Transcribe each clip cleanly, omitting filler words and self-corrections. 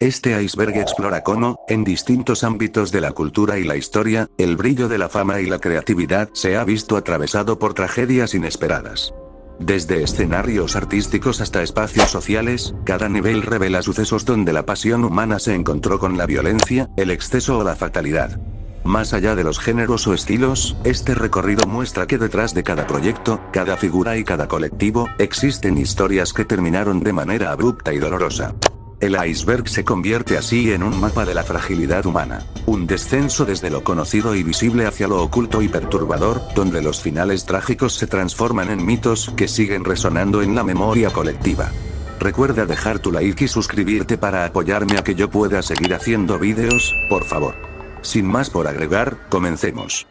Este iceberg explora cómo, en distintos ámbitos de la cultura y la historia, el brillo de la fama y la creatividad se ha visto atravesado por tragedias inesperadas. Desde escenarios artísticos hasta espacios sociales, cada nivel revela sucesos donde la pasión humana se encontró con la violencia, el exceso o la fatalidad. Más allá de los géneros o estilos, este recorrido muestra que detrás de cada proyecto, cada figura y cada colectivo, existen historias que terminaron de manera abrupta y dolorosa. El iceberg se convierte así en un mapa de la fragilidad humana. Un descenso desde lo conocido y visible hacia lo oculto y perturbador, donde los finales trágicos se transforman en mitos que siguen resonando en la memoria colectiva. Recuerda dejar tu like y suscribirte para apoyarme a que yo pueda seguir haciendo vídeos, por favor. Sin más por agregar, comencemos.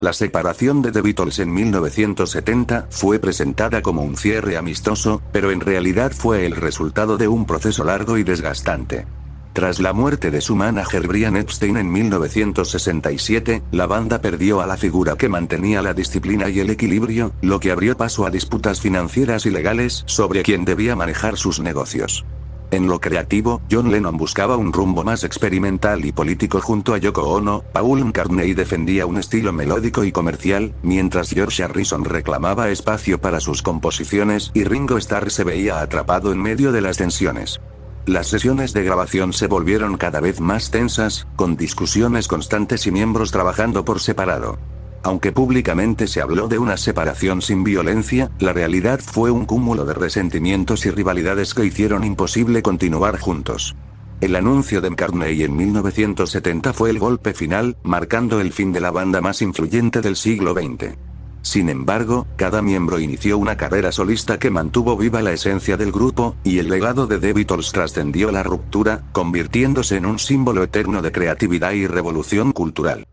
La separación de The Beatles en 1970 fue presentada como un cierre amistoso, pero en realidad fue el resultado de un proceso largo y desgastante. Tras la muerte de su manager Brian Epstein en 1967, la banda perdió a la figura que mantenía la disciplina y el equilibrio, lo que abrió paso a disputas financieras y legales sobre quién debía manejar sus negocios. En lo creativo, John Lennon buscaba un rumbo más experimental y político junto a Yoko Ono. Paul McCartney defendía un estilo melódico y comercial, mientras George Harrison reclamaba espacio para sus composiciones y Ringo Starr se veía atrapado en medio de las tensiones. Las sesiones de grabación se volvieron cada vez más tensas, con discusiones constantes y miembros trabajando por separado. Aunque públicamente se habló de una separación sin violencia, la realidad fue un cúmulo de resentimientos y rivalidades que hicieron imposible continuar juntos. El anuncio de McCartney en 1970 fue el golpe final, marcando el fin de la banda más influyente del siglo XX. Sin embargo, cada miembro inició una carrera solista que mantuvo viva la esencia del grupo, y el legado de The Beatles trascendió la ruptura, convirtiéndose en un símbolo eterno de creatividad y revolución cultural.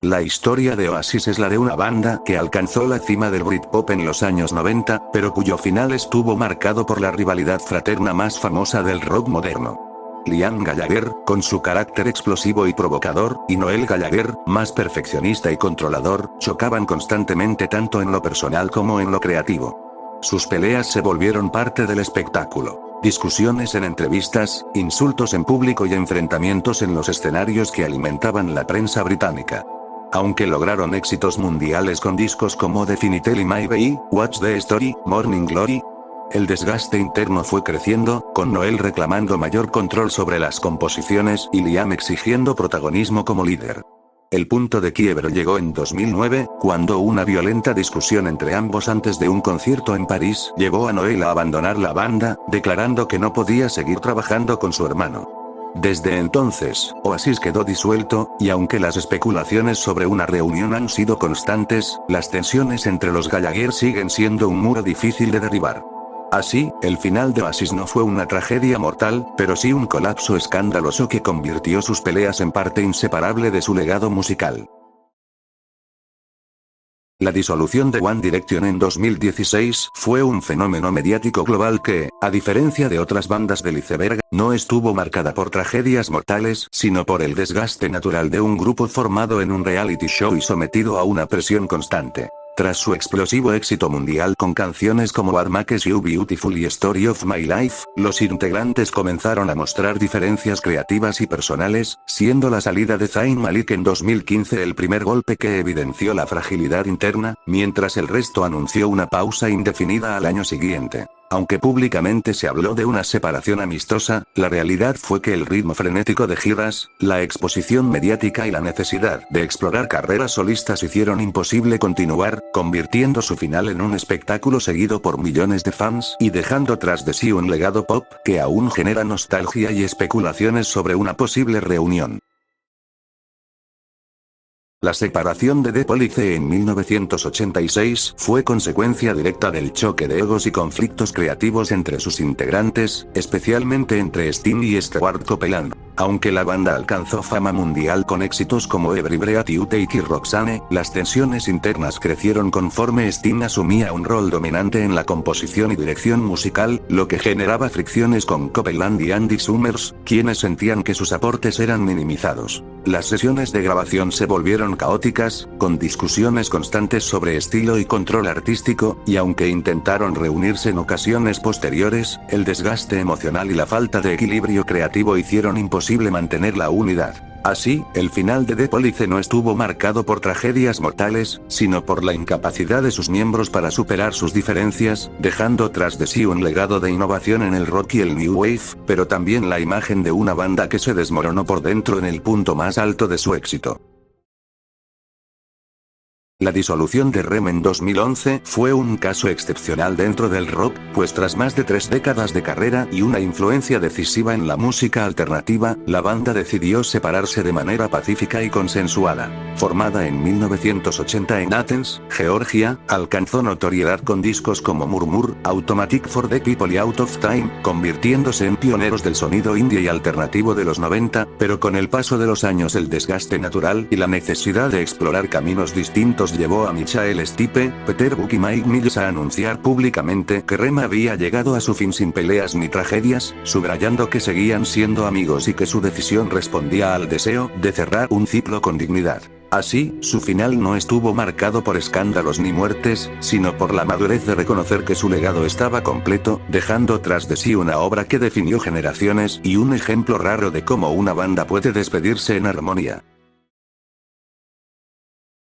La historia de Oasis es la de una banda que alcanzó la cima del Britpop en los años 90, pero cuyo final estuvo marcado por la rivalidad fraterna más famosa del rock moderno. Liam Gallagher, con su carácter explosivo y provocador, y Noel Gallagher, más perfeccionista y controlador, chocaban constantemente tanto en lo personal como en lo creativo. Sus peleas se volvieron parte del espectáculo. Discusiones en entrevistas, insultos en público y enfrentamientos en los escenarios que alimentaban la prensa británica. Aunque lograron éxitos mundiales con discos como Definitely My Baby, What's the Story, Morning Glory, el desgaste interno fue creciendo, con Noel reclamando mayor control sobre las composiciones y Liam exigiendo protagonismo como líder. El punto de quiebre llegó en 2009, cuando una violenta discusión entre ambos antes de un concierto en París llevó a Noel a abandonar la banda, declarando que no podía seguir trabajando con su hermano. Desde entonces, Oasis quedó disuelto, y aunque las especulaciones sobre una reunión han sido constantes, las tensiones entre los Gallagher siguen siendo un muro difícil de derribar. Así, el final de Oasis no fue una tragedia mortal, pero sí un colapso escandaloso que convirtió sus peleas en parte inseparable de su legado musical. La disolución de One Direction en 2016 fue un fenómeno mediático global que, a diferencia de otras bandas del iceberg, no estuvo marcada por tragedias mortales, sino por el desgaste natural de un grupo formado en un reality show y sometido a una presión constante. Tras su explosivo éxito mundial con canciones como What Makes You Beautiful y Story of My Life, los integrantes comenzaron a mostrar diferencias creativas y personales, siendo la salida de Zayn Malik en 2015 el primer golpe que evidenció la fragilidad interna, mientras el resto anunció una pausa indefinida al año siguiente. Aunque públicamente se habló de una separación amistosa, la realidad fue que el ritmo frenético de giras, la exposición mediática y la necesidad de explorar carreras solistas hicieron imposible continuar, convirtiendo su final en un espectáculo seguido por millones de fans y dejando tras de sí un legado pop que aún genera nostalgia y especulaciones sobre una posible reunión. La separación de The Police en 1986 fue consecuencia directa del choque de egos y conflictos creativos entre sus integrantes, especialmente entre Sting y Stewart Copeland. Aunque la banda alcanzó fama mundial con éxitos como Every Breath You Take y Roxanne, las tensiones internas crecieron conforme Sting asumía un rol dominante en la composición y dirección musical, lo que generaba fricciones con Copeland y Andy Summers, quienes sentían que sus aportes eran minimizados. Las sesiones de grabación se volvieron caóticas, con discusiones constantes sobre estilo y control artístico, y aunque intentaron reunirse en ocasiones posteriores, el desgaste emocional y la falta de equilibrio creativo hicieron imposible mantener la unidad. Así, el final de The Police no estuvo marcado por tragedias mortales, sino por la incapacidad de sus miembros para superar sus diferencias, dejando tras de sí un legado de innovación en el rock y el new wave, pero también la imagen de una banda que se desmoronó por dentro en el punto más alto de su éxito. La disolución de REM en 2011 fue un caso excepcional dentro del rock, pues tras más de 3 décadas de carrera y una influencia decisiva en la música alternativa, la banda decidió separarse de manera pacífica y consensuada. Formada en 1980 en Athens, Georgia, alcanzó notoriedad con discos como Murmur, Automatic for the People y Out of Time, convirtiéndose en pioneros del sonido indie y alternativo de los 90, pero con el paso de los años el desgaste natural y la necesidad de explorar caminos distintos llevó a Michael Stipe, Peter Buck y Mike Mills a anunciar públicamente que REM había llegado a su fin sin peleas ni tragedias, subrayando que seguían siendo amigos y que su decisión respondía al deseo de cerrar un ciclo con dignidad. Así, su final no estuvo marcado por escándalos ni muertes, sino por la madurez de reconocer que su legado estaba completo, dejando tras de sí una obra que definió generaciones y un ejemplo raro de cómo una banda puede despedirse en armonía.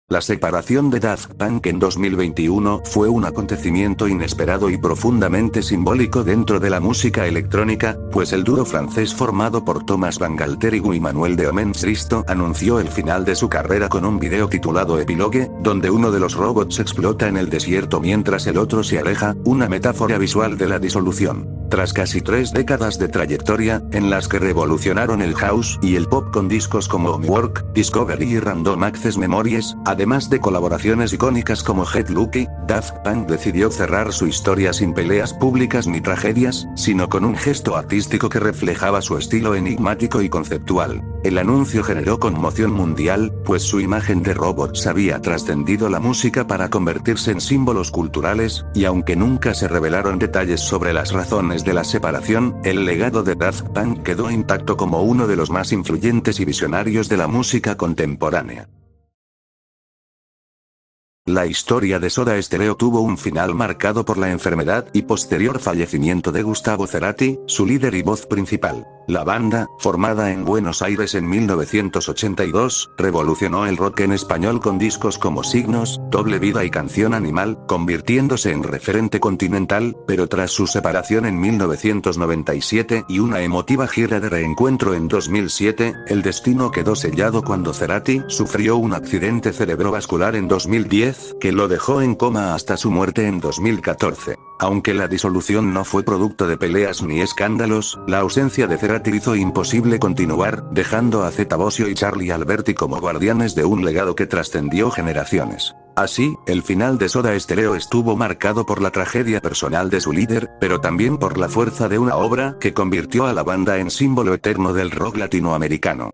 La separación de Daft Punk en 2021 fue un acontecimiento inesperado y profundamente simbólico dentro de la música electrónica, pues el dúo francés formado por Thomas Bangalter y Manuel de Homens Risto anunció el final de su carrera con un video titulado Epilogue, donde uno de los robots explota en el desierto mientras el otro se aleja, una metáfora visual de la disolución. Tras casi 3 décadas de trayectoria, en las que revolucionaron el house y el pop con discos como Homework, Discovery y Random Access Memories, además de colaboraciones icónicas como Get Lucky, Daft Punk decidió cerrar su historia sin peleas públicas ni tragedias, sino con un gesto artístico que reflejaba su estilo enigmático y conceptual. El anuncio generó conmoción mundial, pues su imagen de robots había trascendido la música para convertirse en símbolos culturales, y aunque nunca se revelaron detalles sobre las razones de la separación, el legado de Daft Punk quedó intacto como uno de los más influyentes y visionarios de la música contemporánea. La historia de Soda Stereo tuvo un final marcado por la enfermedad y posterior fallecimiento de Gustavo Cerati, su líder y voz principal. La banda, formada en Buenos Aires en 1982, revolucionó el rock en español con discos como Signos, Doble Vida y Canción Animal, convirtiéndose en referente continental, pero tras su separación en 1997 y una emotiva gira de reencuentro en 2007, el destino quedó sellado cuando Cerati sufrió un accidente cerebrovascular en 2010, que lo dejó en coma hasta su muerte en 2014. Aunque la disolución no fue producto de peleas ni escándalos, la ausencia de Cerati hizo imposible continuar, dejando a Zeta Bosio y Charlie Alberti como guardianes de un legado que trascendió generaciones. Así, el final de Soda Stereo estuvo marcado por la tragedia personal de su líder, pero también por la fuerza de una obra que convirtió a la banda en símbolo eterno del rock latinoamericano.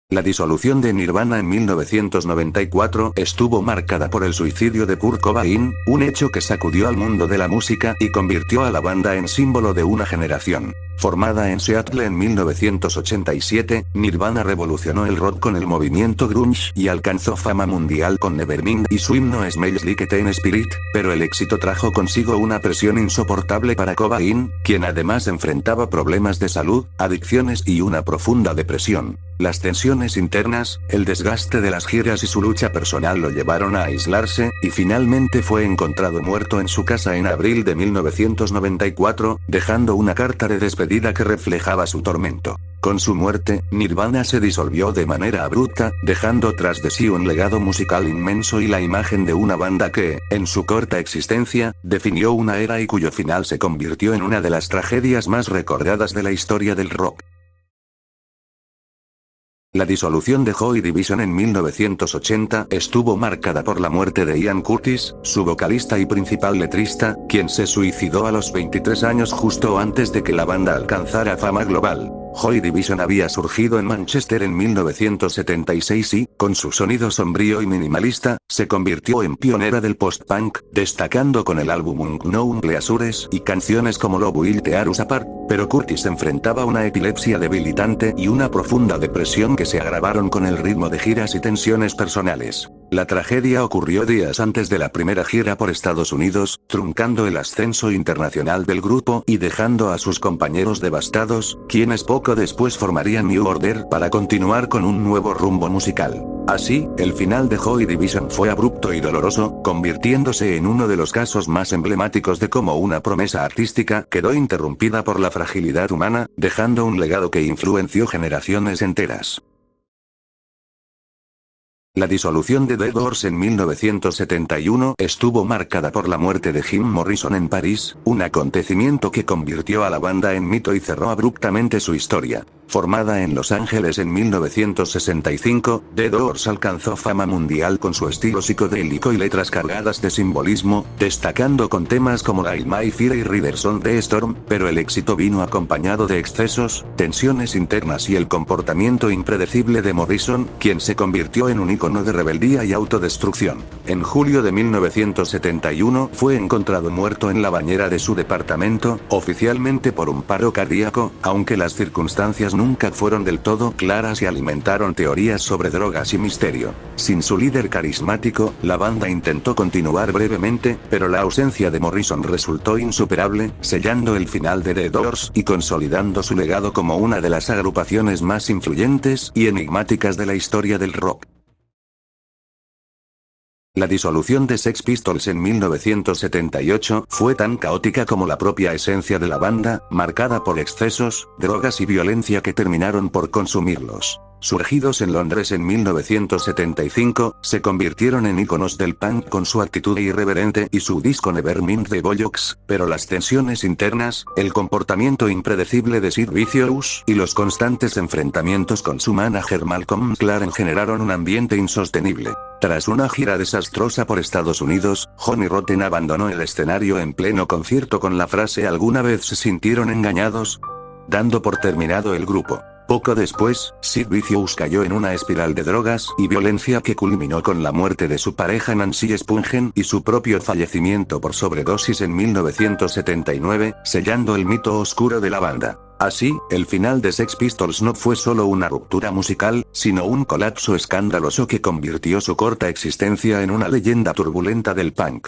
La disolución de Nirvana en 1994 estuvo marcada por el suicidio de Kurt Cobain, un hecho que sacudió al mundo de la música y convirtió a la banda en símbolo de una generación. Formada en Seattle en 1987, Nirvana revolucionó el rock con el movimiento grunge y alcanzó fama mundial con Nevermind y su himno Smells Like Teen Spirit, pero el éxito trajo consigo una presión insoportable para Cobain, quien además enfrentaba problemas de salud, adicciones y una profunda depresión. Las tensiones internas, el desgaste de las giras y su lucha personal lo llevaron a aislarse, y finalmente fue encontrado muerto en su casa en abril de 1994, dejando una carta de despedida que reflejaba su tormento. Con su muerte, Nirvana se disolvió de manera abrupta, dejando tras de sí un legado musical inmenso y la imagen de una banda que, en su corta existencia, definió una era y cuyo final se convirtió en una de las tragedias más recordadas de la historia del rock. La disolución de Joy Division en 1980 estuvo marcada por la muerte de Ian Curtis, su vocalista y principal letrista, quien se suicidó a los 23 años justo antes de que la banda alcanzara fama global. Joy Division había surgido en Manchester en 1976 y, con su sonido sombrío y minimalista, se convirtió en pionera del post-punk, destacando con el álbum Unknown Pleasures y canciones como Love Will Tear Us Apart, pero Curtis enfrentaba una epilepsia debilitante y una profunda depresión que se agravaron con el ritmo de giras y tensiones personales. La tragedia ocurrió días antes de la primera gira por Estados Unidos, truncando el ascenso internacional del grupo y dejando a sus compañeros devastados, quienes poco después formarían New Order para continuar con un nuevo rumbo musical. Así, el final de Joy Division fue abrupto y doloroso, convirtiéndose en uno de los casos más emblemáticos de cómo una promesa artística quedó interrumpida por la fragilidad humana, dejando un legado que influenció generaciones enteras. La disolución de The Doors en 1971 estuvo marcada por la muerte de Jim Morrison en París, un acontecimiento que convirtió a la banda en mito y cerró abruptamente su historia. Formada en Los Ángeles en 1965, The Doors alcanzó fama mundial con su estilo psicodélico y letras cargadas de simbolismo, destacando con temas como Light My Fire y Riders on the Storm, pero el éxito vino acompañado de excesos, tensiones internas y el comportamiento impredecible de Morrison, quien se convirtió en un ícono de rebeldía y autodestrucción. En julio de 1971 fue encontrado muerto en la bañera de su departamento, oficialmente por un paro cardíaco, aunque las circunstancias nunca fueron del todo claras y alimentaron teorías sobre drogas y misterio. Sin su líder carismático, la banda intentó continuar brevemente, pero la ausencia de Morrison resultó insuperable, sellando el final de The Doors y consolidando su legado como una de las agrupaciones más influyentes y enigmáticas de la historia del rock. La disolución de Sex Pistols en 1978 fue tan caótica como la propia esencia de la banda, marcada por excesos, drogas y violencia que terminaron por consumirlos. Surgidos en Londres en 1975, se convirtieron en íconos del punk con su actitud irreverente y su disco Nevermind the Bollocks, pero las tensiones internas, el comportamiento impredecible de Sid Vicious y los constantes enfrentamientos con su manager Malcolm McLaren generaron un ambiente insostenible. Tras una gira desastrosa por Estados Unidos, Johnny Rotten abandonó el escenario en pleno concierto con la frase ¿alguna vez se sintieron engañados?, dando por terminado el grupo. Poco después, Sid Vicious cayó en una espiral de drogas y violencia que culminó con la muerte de su pareja Nancy Spungen y su propio fallecimiento por sobredosis en 1979, sellando el mito oscuro de la banda. Así, el final de Sex Pistols no fue solo una ruptura musical, sino un colapso escandaloso que convirtió su corta existencia en una leyenda turbulenta del punk.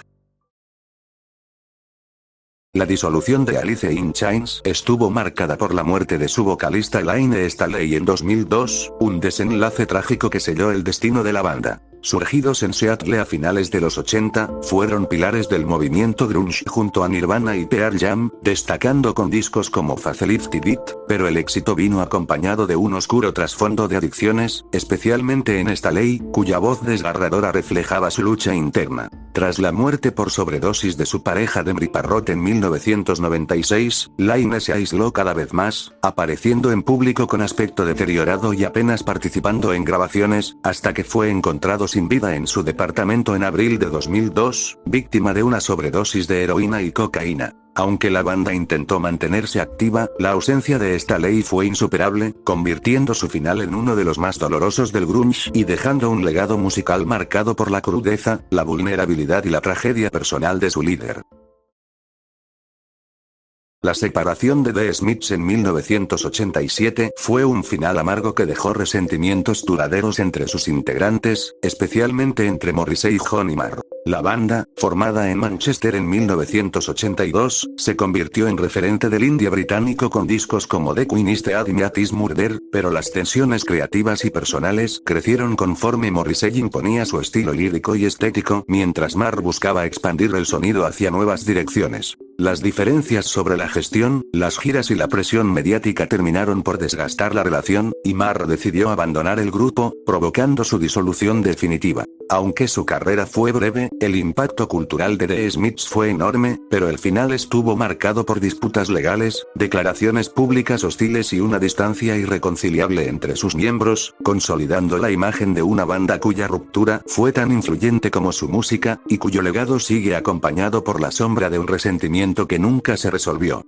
La disolución de Alice in Chains estuvo marcada por la muerte de su vocalista Elaine Staley en 2002, un desenlace trágico que selló el destino de la banda. Surgidos en Seattle a finales de los 80, fueron pilares del movimiento grunge junto a Nirvana y Pearl Jam, destacando con discos como Facelifted It, pero el éxito vino acompañado de un oscuro trasfondo de adicciones, especialmente en Staley, cuya voz desgarradora reflejaba su lucha interna. Tras la muerte por sobredosis de su pareja Debbie Parrott en 1996, Laine se aisló cada vez más, apareciendo en público con aspecto deteriorado y apenas participando en grabaciones, hasta que fue encontrado sin vida en su departamento en abril de 2002, víctima de una sobredosis de heroína y cocaína. Aunque la banda intentó mantenerse activa, la ausencia de Staley fue insuperable, convirtiendo su final en uno de los más dolorosos del grunge y dejando un legado musical marcado por la crudeza, la vulnerabilidad y la tragedia personal de su líder. La separación de The Smiths en 1987 fue un final amargo que dejó resentimientos duraderos entre sus integrantes, especialmente entre Morrissey y Johnny Marr. La banda, formada en Manchester en 1982, se convirtió en referente del indie británico con discos como The Queen is Dead y Meat is Murder, pero las tensiones creativas y personales crecieron conforme Morrissey imponía su estilo lírico y estético, mientras Marr buscaba expandir el sonido hacia nuevas direcciones. Las diferencias sobre la gestión, las giras y la presión mediática terminaron por desgastar la relación, y Marr decidió abandonar el grupo, provocando su disolución definitiva. Aunque su carrera fue breve, el impacto cultural de The Smiths fue enorme, pero el final estuvo marcado por disputas legales, declaraciones públicas hostiles y una distancia irreconciliable entre sus miembros, consolidando la imagen de una banda cuya ruptura fue tan influyente como su música, y cuyo legado sigue acompañado por la sombra de un resentimiento que nunca se resolvió.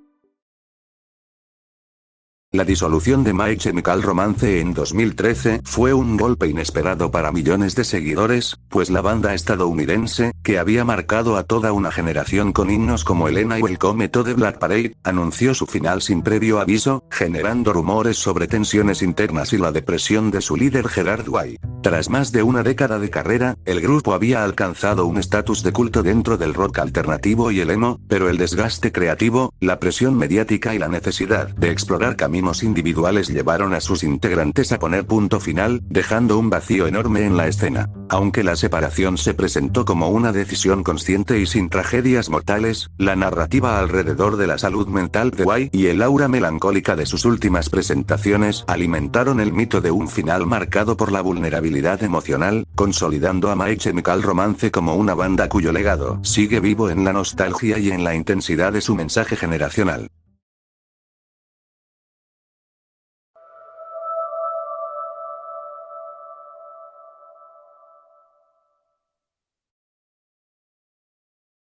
La disolución de My Chemical Romance en 2013 fue un golpe inesperado para millones de seguidores, pues la banda estadounidense, que había marcado a toda una generación con himnos como Elena y Welcome to the Black Parade, anunció su final sin previo aviso, generando rumores sobre tensiones internas y la depresión de su líder Gerard Way. Tras más de una década de carrera, el grupo había alcanzado un estatus de culto dentro del rock alternativo y el emo, pero el desgaste creativo, la presión mediática y la necesidad de explorar caminos individuales llevaron a sus integrantes a poner punto final, dejando un vacío enorme en la escena. Aunque la separación se presentó como una decisión consciente y sin tragedias mortales, la narrativa alrededor de la salud mental de Way y el aura melancólica de sus últimas presentaciones alimentaron el mito de un final marcado por la vulnerabilidad emocional, consolidando a My Chemical Romance como una banda cuyo legado sigue vivo en la nostalgia y en la intensidad de su mensaje generacional.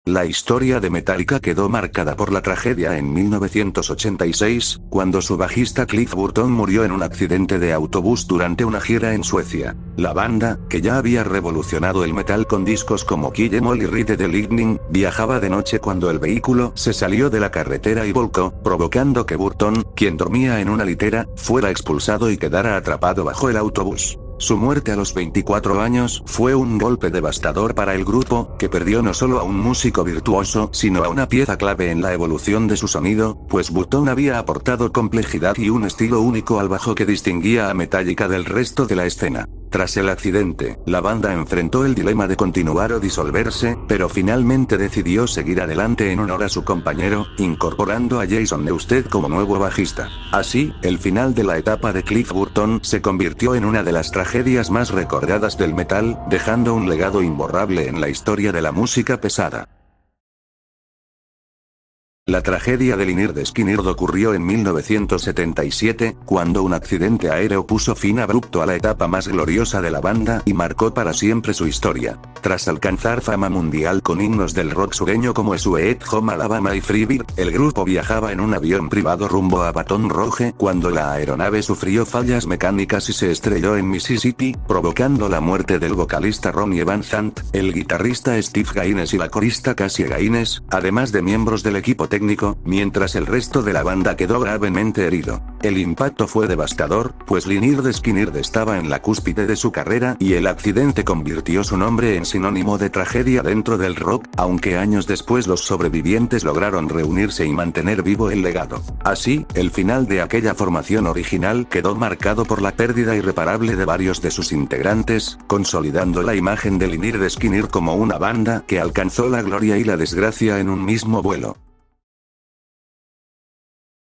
La historia de Metallica quedó marcada por la tragedia en 1986, cuando su bajista Cliff Burton murió en un accidente de autobús durante una gira en Suecia. La banda, que ya había revolucionado el metal con discos como Kill 'Em All y Ride the Lightning, viajaba de noche cuando el vehículo se salió de la carretera y volcó, provocando que Burton, quien dormía en una litera, fuera expulsado y quedara atrapado bajo el autobús. Su muerte a los 24 años fue un golpe devastador para el grupo, que perdió no solo a un músico virtuoso, sino a una pieza clave en la evolución de su sonido, pues Burton había aportado complejidad y un estilo único al bajo que distinguía a Metallica del resto de la escena. Tras el accidente, la banda enfrentó el dilema de continuar o disolverse, pero finalmente decidió seguir adelante en honor a su compañero, incorporando a Jason Newsted como nuevo bajista. Así, el final de la etapa de Cliff Burton se convirtió en una de las tragedias más recordadas del metal, dejando un legado imborrable en la historia de la música pesada. La tragedia de Lynyrd Skynyrd ocurrió en 1977, cuando un accidente aéreo puso fin abrupto a la etapa más gloriosa de la banda y marcó para siempre su historia. Tras alcanzar fama mundial con himnos del rock sureño como Sweet Home Alabama y Freebird, el grupo viajaba en un avión privado rumbo a Baton Rouge cuando la aeronave sufrió fallas mecánicas y se estrelló en Mississippi, provocando la muerte del vocalista Ronnie Van Zant, el guitarrista Steve Gaines y la corista Cassie Gaines, además de miembros del equipo técnico, mientras el resto de la banda quedó gravemente herido. El impacto fue devastador, pues Lynyrd Skynyrd estaba en la cúspide de su carrera y el accidente convirtió su nombre en sinónimo de tragedia dentro del rock, aunque años después los sobrevivientes lograron reunirse y mantener vivo el legado. Así, el final de aquella formación original quedó marcado por la pérdida irreparable de varios de sus integrantes, consolidando la imagen de Lynyrd Skynyrd como una banda que alcanzó la gloria y la desgracia en un mismo vuelo.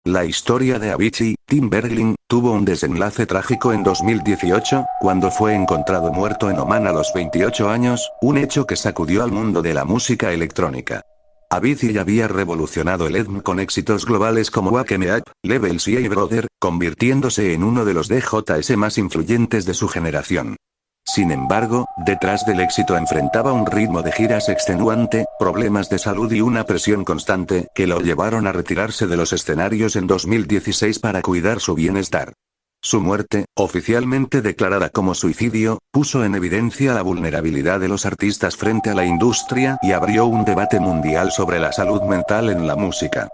La historia de Avicii, Tim Bergling, tuvo un desenlace trágico en 2018, cuando fue encontrado muerto en Omán a los 28 años, un hecho que sacudió al mundo de la música electrónica. Avicii había revolucionado el EDM con éxitos globales como Wake Me Up, Levels y Hey Brother, convirtiéndose en uno de los DJs más influyentes de su generación. Sin embargo, detrás del éxito enfrentaba un ritmo de giras extenuante, problemas de salud y una presión constante, que lo llevaron a retirarse de los escenarios en 2016 para cuidar su bienestar. Su muerte, oficialmente declarada como suicidio, puso en evidencia la vulnerabilidad de los artistas frente a la industria y abrió un debate mundial sobre la salud mental en la música.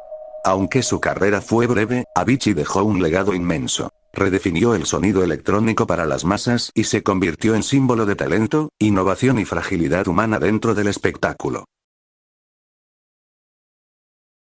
Aunque su carrera fue breve, Avicii dejó un legado inmenso. Redefinió el sonido electrónico para las masas y se convirtió en símbolo de talento, innovación y fragilidad humana dentro del espectáculo.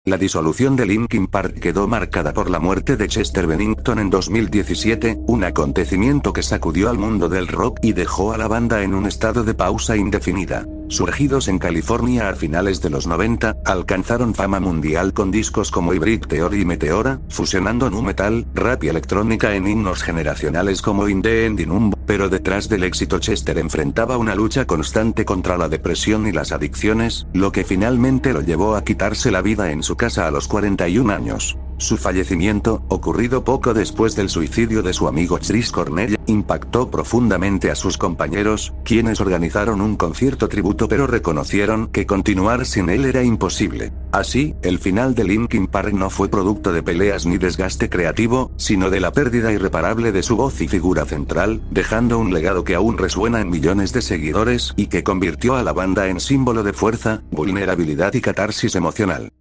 La disolución de Linkin Park quedó marcada por la muerte de Chester Bennington en 2017, un acontecimiento que sacudió al mundo del rock y dejó a la banda en un estado de pausa indefinida. Surgidos en California a finales de los 90, alcanzaron fama mundial con discos como Hybrid Theory y Meteora, fusionando nu metal, rap y electrónica en himnos generacionales como In the End y Numb, pero detrás del éxito Chester enfrentaba una lucha constante contra la depresión y las adicciones, lo que finalmente lo llevó a quitarse la vida en su casa a los 41 años. Su fallecimiento, ocurrido poco después del suicidio de su amigo Chris Cornell, impactó profundamente a sus compañeros, quienes organizaron un concierto tributo pero reconocieron que continuar sin él era imposible. Así, el final de Linkin Park no fue producto de peleas ni desgaste creativo, sino de la pérdida irreparable de su voz y figura central, dejando un legado que aún resuena en millones de seguidores y que convirtió a la banda en símbolo de fuerza, vulnerabilidad y catarsis emocional.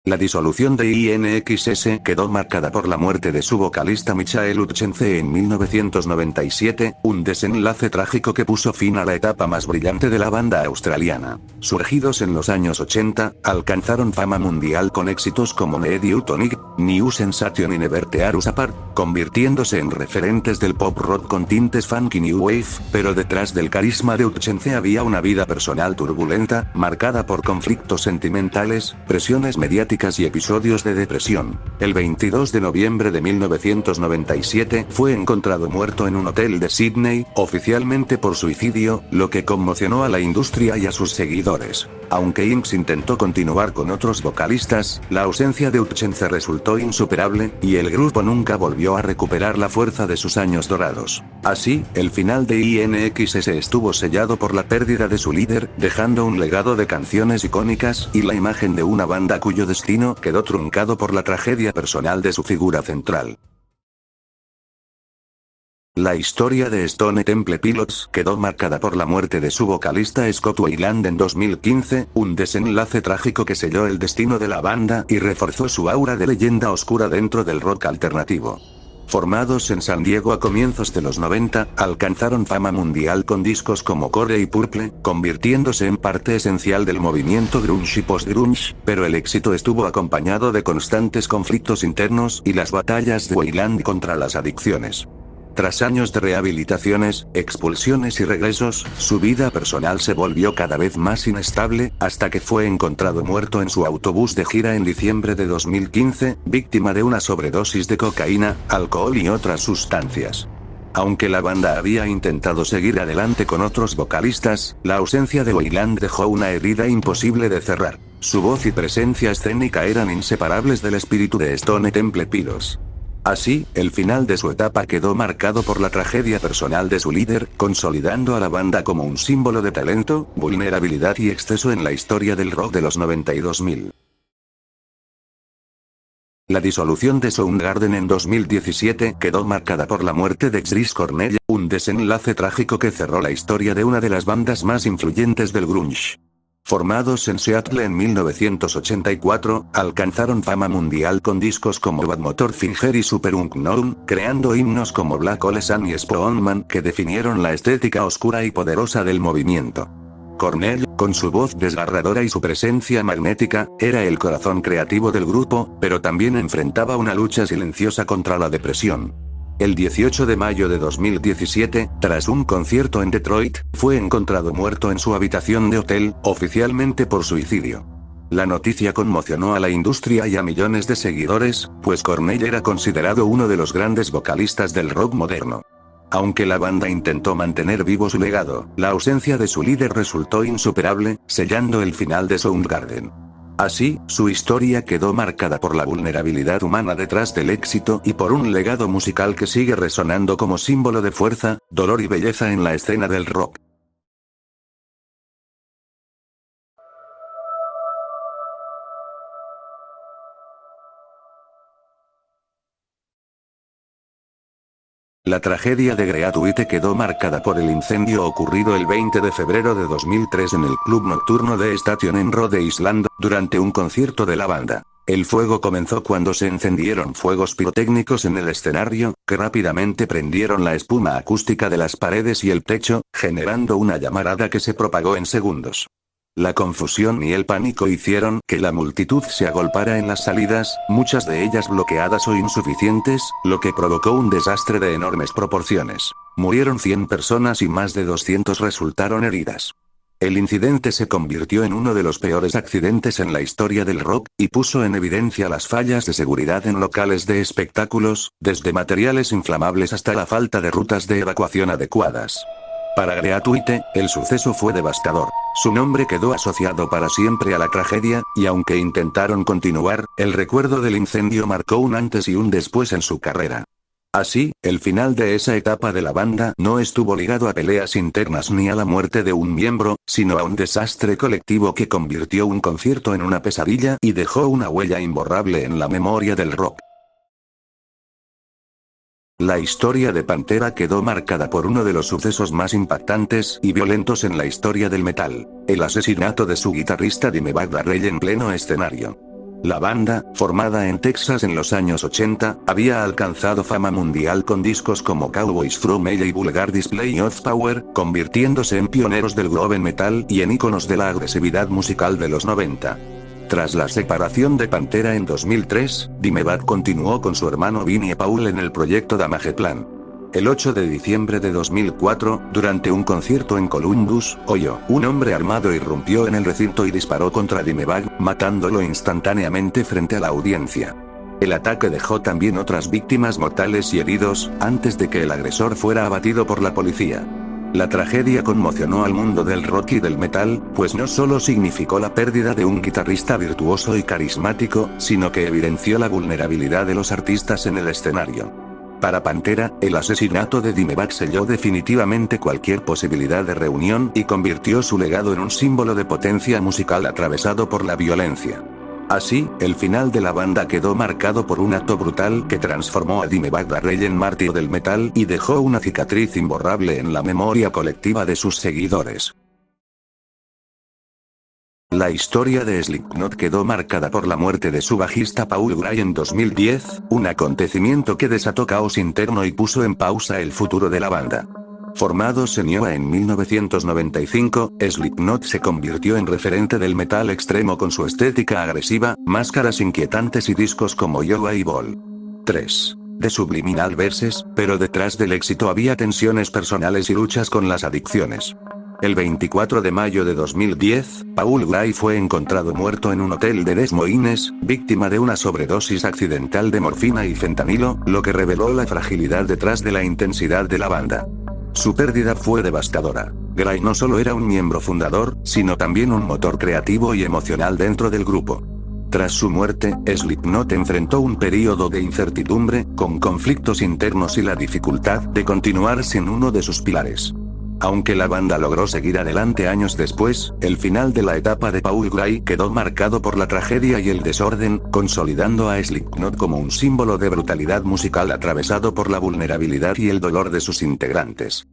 La disolución de INXS quedó marcada por la muerte de su vocalista Michael Hutchence en 1997, un desenlace trágico que puso fin a la etapa más brillante de la banda australiana. Surgidos en los años 80, alcanzaron fama mundial con éxitos como Need You Tonic, New Sensation y Never Tear Us Apart, convirtiéndose en referentes del pop rock con tintes funky new wave, pero detrás del carisma de Hutchence había una vida personal turbulenta, marcada por conflictos sentimentales, presiones mediáticas y episodios de depresión. El 22 de noviembre de 1997 fue encontrado muerto en un hotel de Sydney, oficialmente por suicidio, lo que conmocionó a la industria y a sus seguidores. Aunque Inks intentó continuar con otros vocalistas, la ausencia de Hutchence resultó insuperable, y el grupo nunca volvió a recuperar la fuerza de sus años dorados. Así, el final de INXS estuvo sellado por la pérdida de su líder, dejando un legado de canciones icónicas y la imagen de una banda cuyo destino quedó truncado por la tragedia personal de su figura central. La historia de Stone Temple Pilots quedó marcada por la muerte de su vocalista Scott Weiland en 2015, un desenlace trágico que selló el destino de la banda y reforzó su aura de leyenda oscura dentro del rock alternativo. Formados en San Diego a comienzos de los 90, alcanzaron fama mundial con discos como Core y Purple, convirtiéndose en parte esencial del movimiento grunge y post-grunge, pero el éxito estuvo acompañado de constantes conflictos internos y las batallas de Weiland contra las adicciones. Tras años de rehabilitaciones, expulsiones y regresos, su vida personal se volvió cada vez más inestable, hasta que fue encontrado muerto en su autobús de gira en diciembre de 2015, víctima de una sobredosis de cocaína, alcohol y otras sustancias. Aunque la banda había intentado seguir adelante con otros vocalistas, la ausencia de Weiland dejó una herida imposible de cerrar. Su voz y presencia escénica eran inseparables del espíritu de Stone Temple Pilots. Así, el final de su etapa quedó marcado por la tragedia personal de su líder, consolidando a la banda como un símbolo de talento, vulnerabilidad y exceso en la historia del rock de los 90 y 2000. La disolución de Soundgarden en 2017 quedó marcada por la muerte de Chris Cornell, un desenlace trágico que cerró la historia de una de las bandas más influyentes del grunge. Formados en Seattle en 1984, alcanzaron fama mundial con discos como Bad Motor Finger y Super Unknown, creando himnos como Black Hole Sun y Spoonman que definieron la estética oscura y poderosa del movimiento. Cornell, con su voz desgarradora y su presencia magnética, era el corazón creativo del grupo, pero también enfrentaba una lucha silenciosa contra la depresión. El 18 de mayo de 2017, tras un concierto en Detroit, fue encontrado muerto en su habitación de hotel, oficialmente por suicidio. La noticia conmocionó a la industria y a millones de seguidores, pues Cornell era considerado uno de los grandes vocalistas del rock moderno. Aunque la banda intentó mantener vivo su legado, la ausencia de su líder resultó insuperable, sellando el final de Soundgarden. Así, su historia quedó marcada por la vulnerabilidad humana detrás del éxito y por un legado musical que sigue resonando como símbolo de fuerza, dolor y belleza en la escena del rock. La tragedia de Great quedó marcada por el incendio ocurrido el 20 de febrero de 2003 en el club nocturno de Station en Rhode Island, durante un concierto de la banda. El fuego comenzó cuando se encendieron fuegos pirotécnicos en el escenario, que rápidamente prendieron la espuma acústica de las paredes y el techo, generando una llamarada que se propagó en segundos. La confusión y el pánico hicieron que la multitud se agolpara en las salidas, muchas de ellas bloqueadas o insuficientes, lo que provocó un desastre de enormes proporciones. Murieron 100 personas y más de 200 resultaron heridas. El incidente se convirtió en uno de los peores accidentes en la historia del rock, y puso en evidencia las fallas de seguridad en locales de espectáculos, desde materiales inflamables hasta la falta de rutas de evacuación adecuadas. Para Gratuite, el suceso fue devastador. Su nombre quedó asociado para siempre a la tragedia, y aunque intentaron continuar, el recuerdo del incendio marcó un antes y un después en su carrera. Así, el final de esa etapa de la banda no estuvo ligado a peleas internas ni a la muerte de un miembro, sino a un desastre colectivo que convirtió un concierto en una pesadilla y dejó una huella imborrable en la memoria del rock. La historia de Pantera quedó marcada por uno de los sucesos más impactantes y violentos en la historia del metal: el asesinato de su guitarrista Dimebag Darrell en pleno escenario. La banda, formada en Texas en los años 80, había alcanzado fama mundial con discos como Cowboys from LA y Vulgar Display of Power, convirtiéndose en pioneros del groove metal y en íconos de la agresividad musical de los 90. Tras la separación de Pantera en 2003, Dimebag continuó con su hermano Vinnie Paul en el proyecto Damage Plan. El 8 de diciembre de 2004, durante un concierto en Columbus, Ohio, un hombre armado irrumpió en el recinto y disparó contra Dimebag, matándolo instantáneamente frente a la audiencia. El ataque dejó también otras víctimas mortales y heridos, antes de que el agresor fuera abatido por la policía. La tragedia conmocionó al mundo del rock y del metal, pues no solo significó la pérdida de un guitarrista virtuoso y carismático, sino que evidenció la vulnerabilidad de los artistas en el escenario. Para Pantera, el asesinato de Dimebag selló definitivamente cualquier posibilidad de reunión y convirtió su legado en un símbolo de potencia musical atravesado por la violencia. Así, el final de la banda quedó marcado por un acto brutal que transformó a Dimebag Darrell en mártir del metal y dejó una cicatriz imborrable en la memoria colectiva de sus seguidores. La historia de Slipknot quedó marcada por la muerte de su bajista Paul Gray en 2010, un acontecimiento que desató caos interno y puso en pausa el futuro de la banda. Formados en Iowa en 1995, Slipknot se convirtió en referente del metal extremo con su estética agresiva, máscaras inquietantes y discos como Iowa y Vol. 3. De Subliminal Verses, pero detrás del éxito había tensiones personales y luchas con las adicciones. El 24 de mayo de 2010, Paul Gray fue encontrado muerto en un hotel de Des Moines, víctima de una sobredosis accidental de morfina y fentanilo, lo que reveló la fragilidad detrás de la intensidad de la banda. Su pérdida fue devastadora. Gray no solo era un miembro fundador, sino también un motor creativo y emocional dentro del grupo. Tras su muerte, Slipknot enfrentó un período de incertidumbre, con conflictos internos y la dificultad de continuar sin uno de sus pilares. Aunque la banda logró seguir adelante años después, el final de la etapa de Paul Gray quedó marcado por la tragedia y el desorden, consolidando a Slipknot como un símbolo de brutalidad musical atravesado por la vulnerabilidad y el dolor de sus integrantes.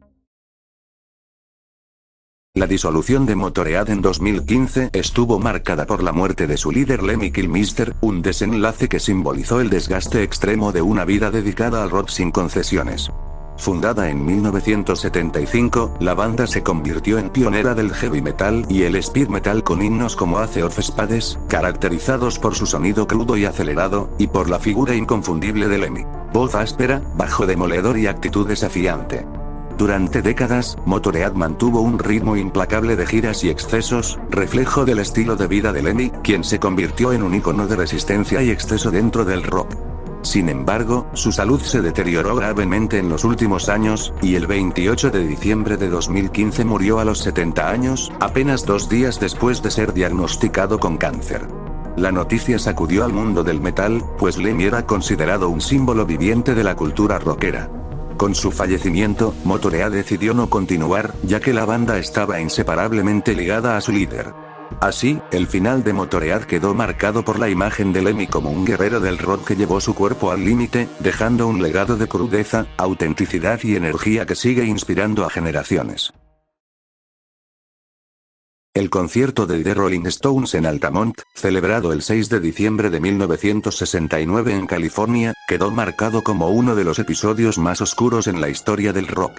La disolución de Motörhead en 2015 estuvo marcada por la muerte de su líder Lemmy Kilmister, un desenlace que simbolizó el desgaste extremo de una vida dedicada al rock sin concesiones. Fundada en 1975, la banda se convirtió en pionera del heavy metal y el speed metal con himnos como Ace of Spades, caracterizados por su sonido crudo y acelerado, y por la figura inconfundible de Lemmy. Voz áspera, bajo demoledor y actitud desafiante. Durante décadas, Motörhead mantuvo un ritmo implacable de giras y excesos, reflejo del estilo de vida de Lemmy, quien se convirtió en un ícono de resistencia y exceso dentro del rock. Sin embargo, su salud se deterioró gravemente en los últimos años, y el 28 de diciembre de 2015 murió a los 70 años, apenas 2 días después de ser diagnosticado con cáncer. La noticia sacudió al mundo del metal, pues Lemmy era considerado un símbolo viviente de la cultura rockera. Con su fallecimiento, Motörhead decidió no continuar, ya que la banda estaba inseparablemente ligada a su líder. Así, el final de Motörhead quedó marcado por la imagen de Lemmy como un guerrero del rock que llevó su cuerpo al límite, dejando un legado de crudeza, autenticidad y energía que sigue inspirando a generaciones. El concierto de The Rolling Stones en Altamont, celebrado el 6 de diciembre de 1969 en California, quedó marcado como uno de los episodios más oscuros en la historia del rock.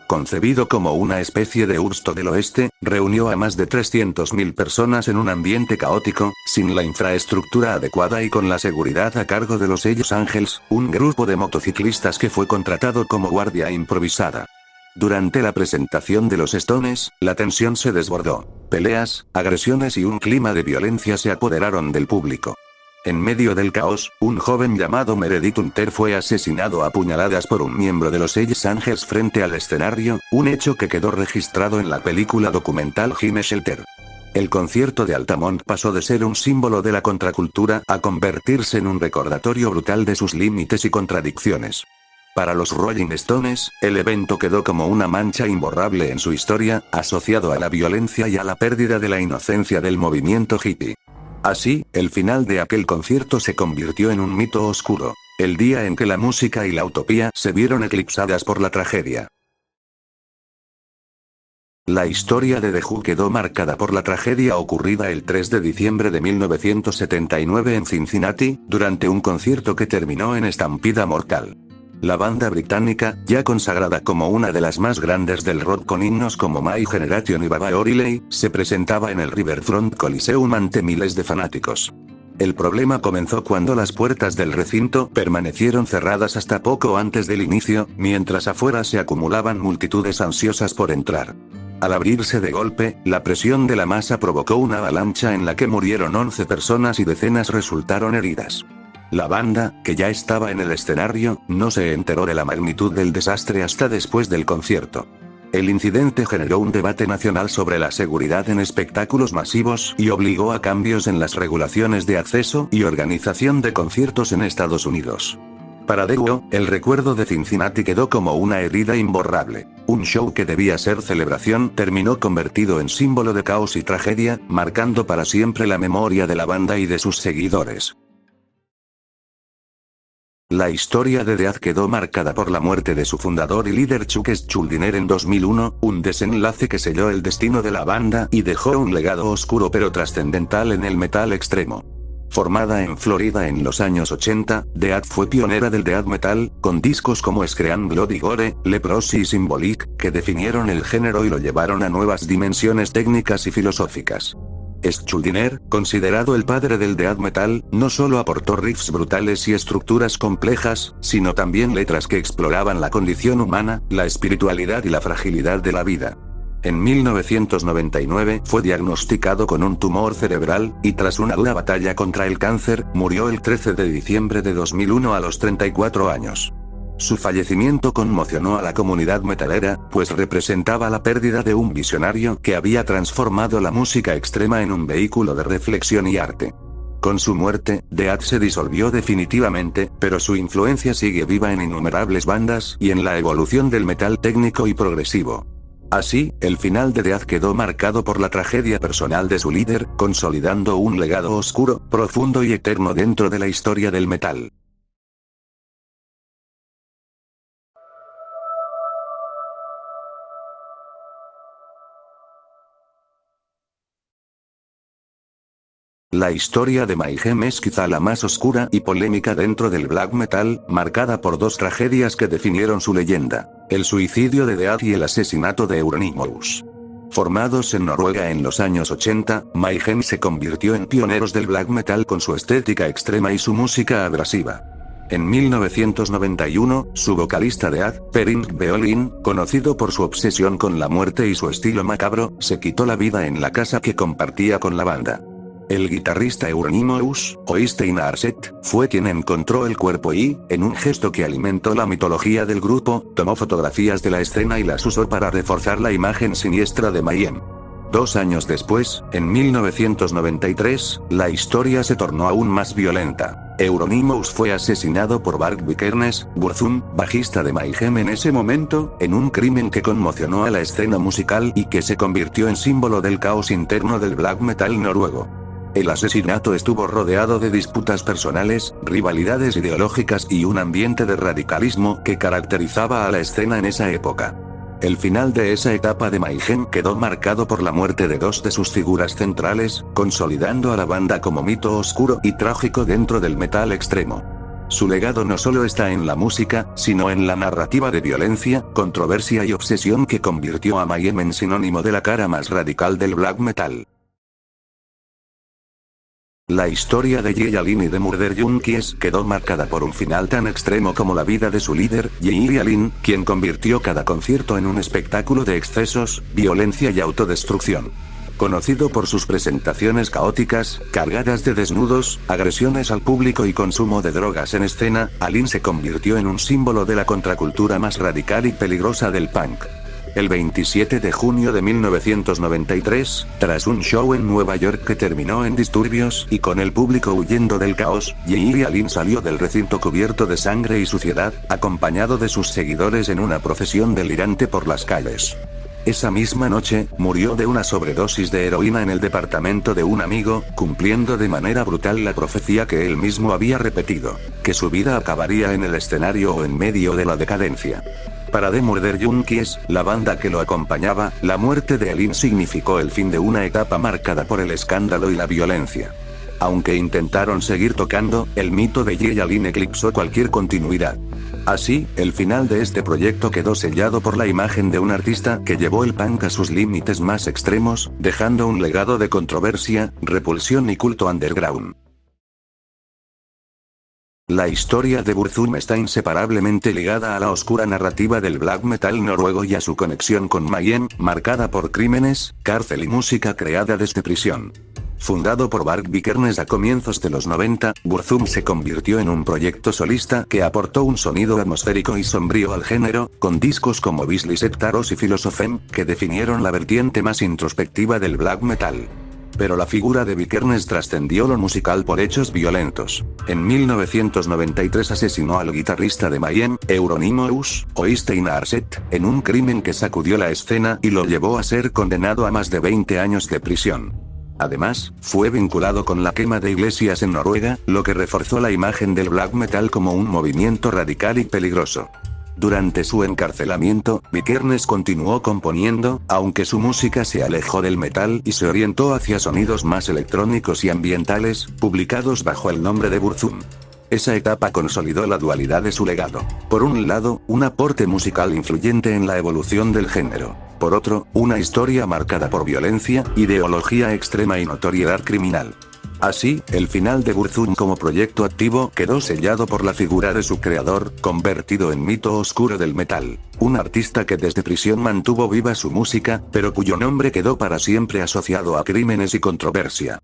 concebido como una especie de Ursto del Oeste, reunió a más de 300.000 personas en un ambiente caótico, sin la infraestructura adecuada y con la seguridad a cargo de los Hells Angels, un grupo de motociclistas que fue contratado como guardia improvisada. Durante la presentación de los Stones, la tensión se desbordó. Peleas, agresiones y un clima de violencia se apoderaron del público. En medio del caos, un joven llamado Meredith Hunter fue asesinado a puñaladas por un miembro de los Hells Angels frente al escenario, un hecho que quedó registrado en la película documental Gimme Shelter. El concierto de Altamont pasó de ser un símbolo de la contracultura a convertirse en un recordatorio brutal de sus límites y contradicciones. Para los Rolling Stones, el evento quedó como una mancha imborrable en su historia, asociado a la violencia y a la pérdida de la inocencia del movimiento hippie. Así, el final de aquel concierto se convirtió en un mito oscuro, el día en que la música y la utopía se vieron eclipsadas por la tragedia. La historia de The Who quedó marcada por la tragedia ocurrida el 3 de diciembre de 1979 en Cincinnati, durante un concierto que terminó en estampida mortal. La banda británica, ya consagrada como una de las más grandes del rock con himnos como My Generation y Baba O'Reilly, se presentaba en el Riverfront Coliseum ante miles de fanáticos. El problema comenzó cuando las puertas del recinto permanecieron cerradas hasta poco antes del inicio, mientras afuera se acumulaban multitudes ansiosas por entrar. Al abrirse de golpe, la presión de la masa provocó una avalancha en la que murieron 11 personas y decenas resultaron heridas. La banda, que ya estaba en el escenario, no se enteró de la magnitud del desastre hasta después del concierto. El incidente generó un debate nacional sobre la seguridad en espectáculos masivos y obligó a cambios en las regulaciones de acceso y organización de conciertos en Estados Unidos. Para The Who, el recuerdo de Cincinnati quedó como una herida imborrable. Un show que debía ser celebración terminó convertido en símbolo de caos y tragedia, marcando para siempre la memoria de la banda y de sus seguidores. La historia de Death quedó marcada por la muerte de su fundador y líder Chuck Schuldiner en 2001, un desenlace que selló el destino de la banda y dejó un legado oscuro pero trascendental en el metal extremo. Formada en Florida en los años 80, Death fue pionera del death metal, con discos como Scream Bloody Gore, Leprosy y Symbolic, que definieron el género y lo llevaron a nuevas dimensiones técnicas y filosóficas. Schuldiner, considerado el padre del death metal, no solo aportó riffs brutales y estructuras complejas, sino también letras que exploraban la condición humana, la espiritualidad y la fragilidad de la vida. En 1999 fue diagnosticado con un tumor cerebral, y tras una dura batalla contra el cáncer, murió el 13 de diciembre de 2001 a los 34 años. Su fallecimiento conmocionó a la comunidad metalera, pues representaba la pérdida de un visionario que había transformado la música extrema en un vehículo de reflexión y arte. Con su muerte, Death se disolvió definitivamente, pero su influencia sigue viva en innumerables bandas y en la evolución del metal técnico y progresivo. Así, el final de Death quedó marcado por la tragedia personal de su líder, consolidando un legado oscuro, profundo y eterno dentro de la historia del metal. La historia de Mayhem es quizá la más oscura y polémica dentro del black metal, marcada por dos tragedias que definieron su leyenda: el suicidio de Death y el asesinato de Euronymous. Formados en Noruega en los años 80, Mayhem se convirtió en pioneros del black metal con su estética extrema y su música abrasiva. En 1991, su vocalista Death, Per Yngve, conocido por su obsesión con la muerte y su estilo macabro, se quitó la vida en la casa que compartía con la banda. El guitarrista Euronymous, Øystein Aarseth, fue quien encontró el cuerpo y, en un gesto que alimentó la mitología del grupo, tomó fotografías de la escena y las usó para reforzar la imagen siniestra de Mayhem. 2 años después, en 1993, la historia se tornó aún más violenta. Euronymous fue asesinado por Varg Vikernes, Burzum, bajista de Mayhem en ese momento, en un crimen que conmocionó a la escena musical y que se convirtió en símbolo del caos interno del black metal noruego. El asesinato estuvo rodeado de disputas personales, rivalidades ideológicas y un ambiente de radicalismo que caracterizaba a la escena en esa época. El final de esa etapa de Mayhem quedó marcado por la muerte de 2 de sus figuras centrales, consolidando a la banda como mito oscuro y trágico dentro del metal extremo. Su legado no solo está en la música, sino en la narrativa de violencia, controversia y obsesión que convirtió a Mayhem en sinónimo de la cara más radical del black metal. La historia de Jay Alin y de Murder Junkies quedó marcada por un final tan extremo como la vida de su líder, Jay Alin, quien convirtió cada concierto en un espectáculo de excesos, violencia y autodestrucción. Conocido por sus presentaciones caóticas, cargadas de desnudos, agresiones al público y consumo de drogas en escena, Alin se convirtió en un símbolo de la contracultura más radical y peligrosa del punk. El 27 de junio de 1993, tras un show en Nueva York que terminó en disturbios y con el público huyendo del caos, Jay Alin salió del recinto cubierto de sangre y suciedad, acompañado de sus seguidores en una procesión delirante por las calles. Esa misma noche, murió de una sobredosis de heroína en el departamento de un amigo, cumpliendo de manera brutal la profecía que él mismo había repetido, que su vida acabaría en el escenario o en medio de la decadencia. Para The Murder Junkies, la banda que lo acompañaba, la muerte de Alin significó el fin de una etapa marcada por el escándalo y la violencia. Aunque intentaron seguir tocando, el mito de Jay Alin eclipsó cualquier continuidad. Así, el final de este proyecto quedó sellado por la imagen de un artista que llevó el punk a sus límites más extremos, dejando un legado de controversia, repulsión y culto underground. La historia de Burzum está inseparablemente ligada a la oscura narrativa del black metal noruego y a su conexión con Mayhem, marcada por crímenes, cárcel y música creada desde prisión. Fundado por Bart Vikernes a comienzos de los 90, Burzum se convirtió en un proyecto solista que aportó un sonido atmosférico y sombrío al género, con discos como Beastly Septaros y Philosophem, que definieron la vertiente más introspectiva del black metal. Pero la figura de Vikernes trascendió lo musical por hechos violentos. En 1993 asesinó al guitarrista de Mayhem, Euronymous, Oystein Aarseth, en un crimen que sacudió la escena y lo llevó a ser condenado a más de 20 años de prisión. Además, fue vinculado con la quema de iglesias en Noruega, lo que reforzó la imagen del black metal como un movimiento radical y peligroso. Durante su encarcelamiento, Vikernes continuó componiendo, aunque su música se alejó del metal y se orientó hacia sonidos más electrónicos y ambientales, publicados bajo el nombre de Burzum. Esa etapa consolidó la dualidad de su legado. Por un lado, un aporte musical influyente en la evolución del género. Por otro, una historia marcada por violencia, ideología extrema y notoriedad criminal. Así, el final de Burzum como proyecto activo quedó sellado por la figura de su creador, convertido en mito oscuro del metal. Un artista que desde prisión mantuvo viva su música, pero cuyo nombre quedó para siempre asociado a crímenes y controversia.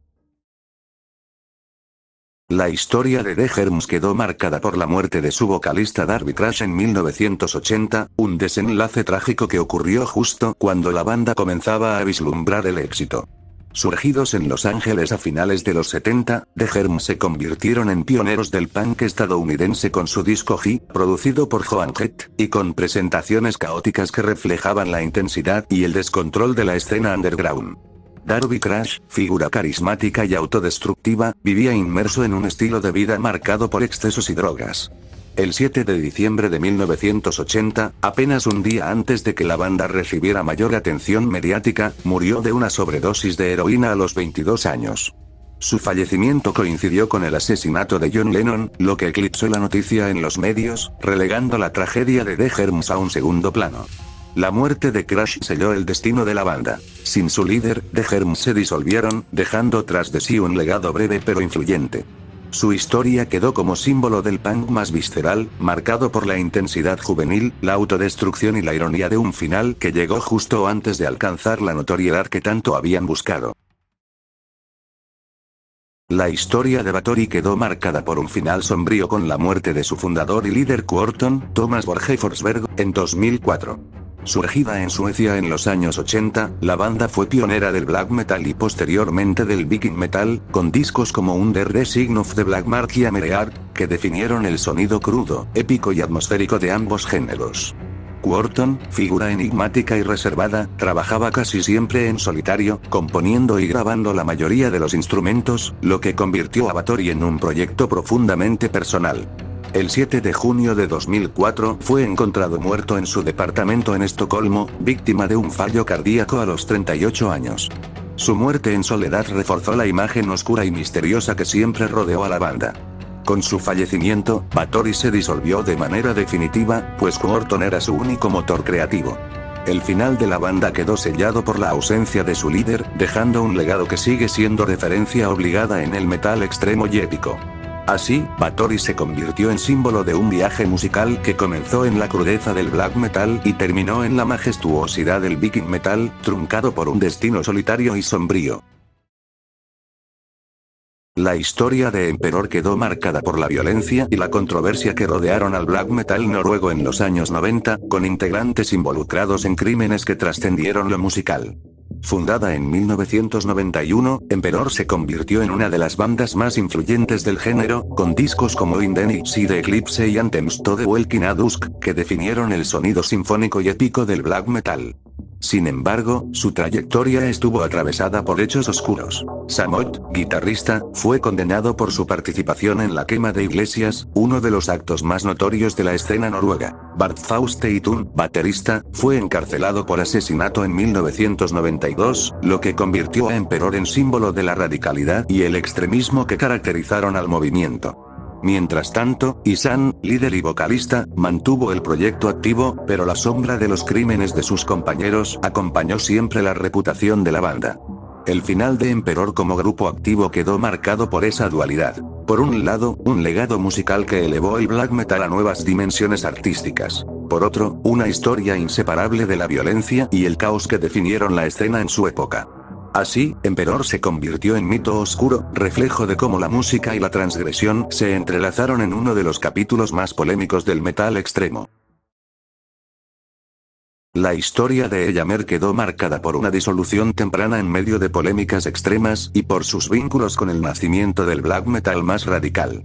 La historia de The Germs quedó marcada por la muerte de su vocalista Darby Crash en 1980, un desenlace trágico que ocurrió justo cuando la banda comenzaba a vislumbrar el éxito. Surgidos en Los Ángeles a finales de los 70, The Germs se convirtieron en pioneros del punk estadounidense con su disco G, producido por Joan Jett, y con presentaciones caóticas que reflejaban la intensidad y el descontrol de la escena underground. Darby Crash, figura carismática y autodestructiva, vivía inmerso en un estilo de vida marcado por excesos y drogas. El 7 de diciembre de 1980, apenas un día antes de que la banda recibiera mayor atención mediática, murió de una sobredosis de heroína a los 22 años. Su fallecimiento coincidió con el asesinato de John Lennon, lo que eclipsó la noticia en los medios, relegando la tragedia de The Germs a un segundo plano. La muerte de Crash selló el destino de la banda. Sin su líder, The Germs se disolvieron, dejando tras de sí un legado breve pero influyente. Su historia quedó como símbolo del punk más visceral, marcado por la intensidad juvenil, la autodestrucción y la ironía de un final que llegó justo antes de alcanzar la notoriedad que tanto habían buscado. La historia de Bathory quedó marcada por un final sombrío con la muerte de su fundador y líder Quorton, Thomas Borge Forsberg, en 2004. Surgida en Suecia en los años 80, la banda fue pionera del black metal y posteriormente del viking metal, con discos como Under the Sign of the Black Mark y Amereart, que definieron el sonido crudo, épico y atmosférico de ambos géneros. Quorton, figura enigmática y reservada, trabajaba casi siempre en solitario, componiendo y grabando la mayoría de los instrumentos, lo que convirtió a Bathory en un proyecto profundamente personal. El 7 de junio de 2004 fue encontrado muerto en su departamento en Estocolmo, víctima de un fallo cardíaco a los 38 años. Su muerte en soledad reforzó la imagen oscura y misteriosa que siempre rodeó a la banda. Con su fallecimiento, Bathory se disolvió de manera definitiva, pues Quorthon era su único motor creativo. El final de la banda quedó sellado por la ausencia de su líder, dejando un legado que sigue siendo referencia obligada en el metal extremo y épico. Así, Bathory se convirtió en símbolo de un viaje musical que comenzó en la crudeza del black metal y terminó en la majestuosidad del viking metal, truncado por un destino solitario y sombrío. La historia de Emperor quedó marcada por la violencia y la controversia que rodearon al black metal noruego en los años 90, con integrantes involucrados en crímenes que trascendieron lo musical. Fundada en 1991, Emperor se convirtió en una de las bandas más influyentes del género, con discos como In the Night Sea de Eclipse y Anthems to the Walking at Dusk, que definieron el sonido sinfónico y épico del black metal. Sin embargo, su trayectoria estuvo atravesada por hechos oscuros. Samot, guitarrista, fue condenado por su participación en la quema de iglesias, uno de los actos más notorios de la escena noruega. Bart Fausteitun, baterista, fue encarcelado por asesinato en 1992, lo que convirtió a Emperor en símbolo de la radicalidad y el extremismo que caracterizaron al movimiento. Mientras tanto, Ihsahn, líder y vocalista, mantuvo el proyecto activo, pero la sombra de los crímenes de sus compañeros acompañó siempre la reputación de la banda. El final de Emperor como grupo activo quedó marcado por esa dualidad. Por un lado, un legado musical que elevó el black metal a nuevas dimensiones artísticas. Por otro, una historia inseparable de la violencia y el caos que definieron la escena en su época. Así, Emperor se convirtió en mito oscuro, reflejo de cómo la música y la transgresión se entrelazaron en uno de los capítulos más polémicos del metal extremo. La historia de Ellamer quedó marcada por una disolución temprana en medio de polémicas extremas y por sus vínculos con el nacimiento del black metal más radical.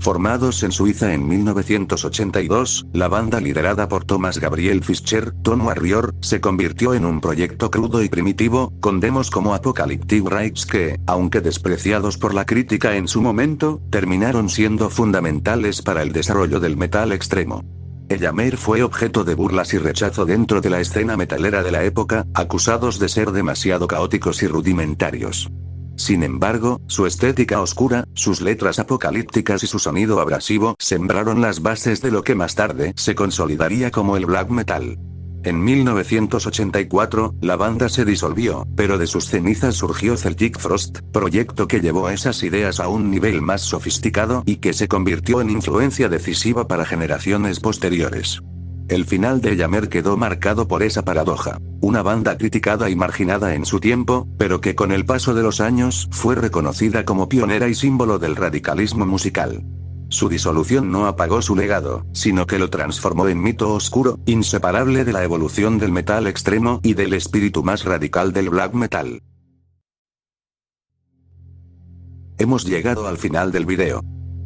Formados en Suiza en 1982, la banda liderada por Thomas Gabriel Fischer, Tone Warrior, se convirtió en un proyecto crudo y primitivo, con demos como Apocalyptic Rites que, aunque despreciados por la crítica en su momento, terminaron siendo fundamentales para el desarrollo del metal extremo. Ellamer fue objeto de burlas y rechazo dentro de la escena metalera de la época, acusados de ser demasiado caóticos y rudimentarios. Sin embargo, su estética oscura, sus letras apocalípticas y su sonido abrasivo sembraron las bases de lo que más tarde se consolidaría como el black metal. En 1984, la banda se disolvió, pero de sus cenizas surgió Celtic Frost, proyecto que llevó esas ideas a un nivel más sofisticado y que se convirtió en influencia decisiva para generaciones posteriores. El final de Ellamer quedó marcado por esa paradoja. Una banda criticada y marginada en su tiempo, pero que con el paso de los años fue reconocida como pionera y símbolo del radicalismo musical. Su disolución no apagó su legado, sino que lo transformó en mito oscuro, inseparable de la evolución del metal extremo y del espíritu más radical del black metal. Hemos llegado al final del video.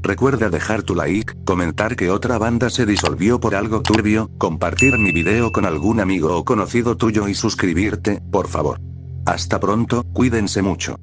Recuerda dejar tu like, comentar que otra banda se disolvió por algo turbio, compartir mi video con algún amigo o conocido tuyo y suscribirte, por favor. Hasta pronto, cuídense mucho.